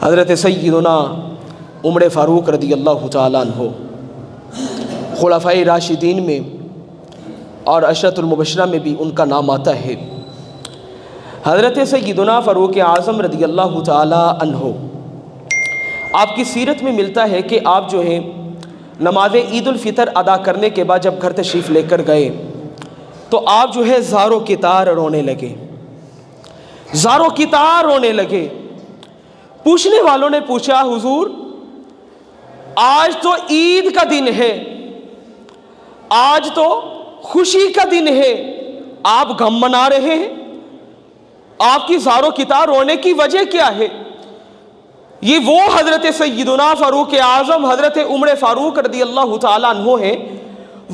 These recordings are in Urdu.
حضرت سیدنا عمر فاروق رضی اللہ تعالیٰ عنہ خلفائے راشدین میں اور عشرۃ المبشرہ میں بھی ان کا نام آتا ہے۔ حضرت سیدنا فاروق اعظم رضی اللہ تعالیٰ عنہ، آپ کی سیرت میں ملتا ہے کہ آپ جو ہے نماز عید الفطر ادا کرنے کے بعد جب گھر تشریف لے کر گئے تو آپ جو ہے زاروں کی طرح رونے لگے، زاروں کی طرح رونے لگے۔ پوچھنے والوں نے پوچھا، حضور آج تو عید کا دن ہے، آج تو خوشی کا دن ہے، آپ غم منا رہے ہیں، آپ کی زاروں کی طرح رونے کی وجہ کیا ہے؟ یہ وہ حضرت سیدنا فاروق اعظم حضرت عمر فاروق رضی اللہ تعالیٰ عنہ ہیں،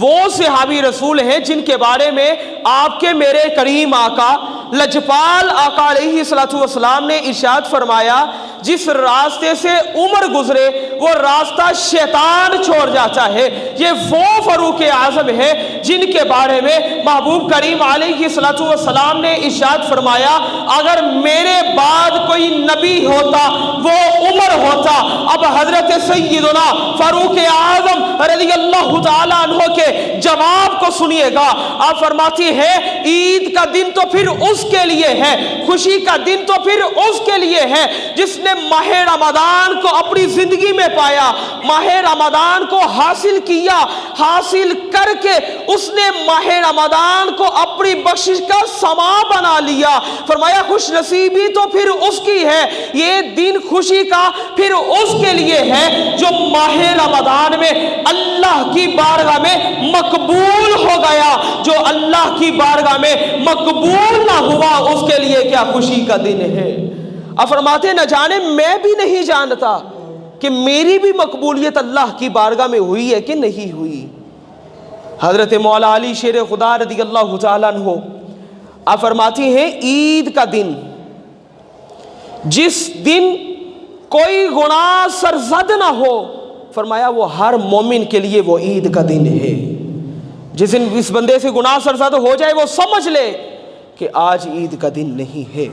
وہ صحابی رسول ہیں جن کے بارے میں آپ کے میرے کریم آقا لجپال آقا علیہ الصلوۃ والسلام نے ارشاد فرمایا، جس راستے سے عمر گزرے وہ راستہ شیطان چھوڑ جاتا ہے۔ یہ وہ فاروق اعظم ہے جن کے بارے میں محبوب کریم علیہ الصلوۃ والسلام نے ارشاد فرمایا، اگر میرے بعد کوئی نبی ہوتا وہ عمر ہوتا۔ اب حضرت سیدنا فاروق اعظم رضی اللہ تعالیٰ عنہ کے جواب کو سنیے گا۔ آپ فرماتی ہے، عید کا دن تو پھر اس کے لیے ہے، خوشی کا دن تو پھر اس کے لیے ہے جس نے ماہ رمضان کو اپنی زندگی میں پایا، ماہ رمضان کو حاصل کیا، حاصل کر کے اس نے ماہ رمضان کو اپنی بخشش کا سما بنا لیا۔ فرمایا خوش نصیبی تو پھر اس کی ہے، یہ دن خوشی کا پھر اس کے لیے ہے جو ماہ رمضان میں اللہ کی بارگاہ میں مقبول ہو گیا۔ جو اللہ کی بارگاہ میں مقبول نہ ہوا اس کے لیے کیا خوشی کا دن ہے۔ اب فرماتے نہ جانے میں بھی نہیں جانتا کہ میری بھی مقبولیت اللہ کی بارگاہ میں ہوئی ہے کہ نہیں ہوئی۔ حضرت مولا علی شیر خدا رضی اللہ تعالیٰ عنہ آپ فرماتی ہیں، عید کا دن جس دن کوئی گناہ سرزد نہ ہو، فرمایا وہ ہر مومن کے لیے وہ عید کا دن ہے۔ جس دن اس بندے سے گناہ سرزد ہو جائے وہ سمجھ لے کہ آج عید کا دن نہیں ہے۔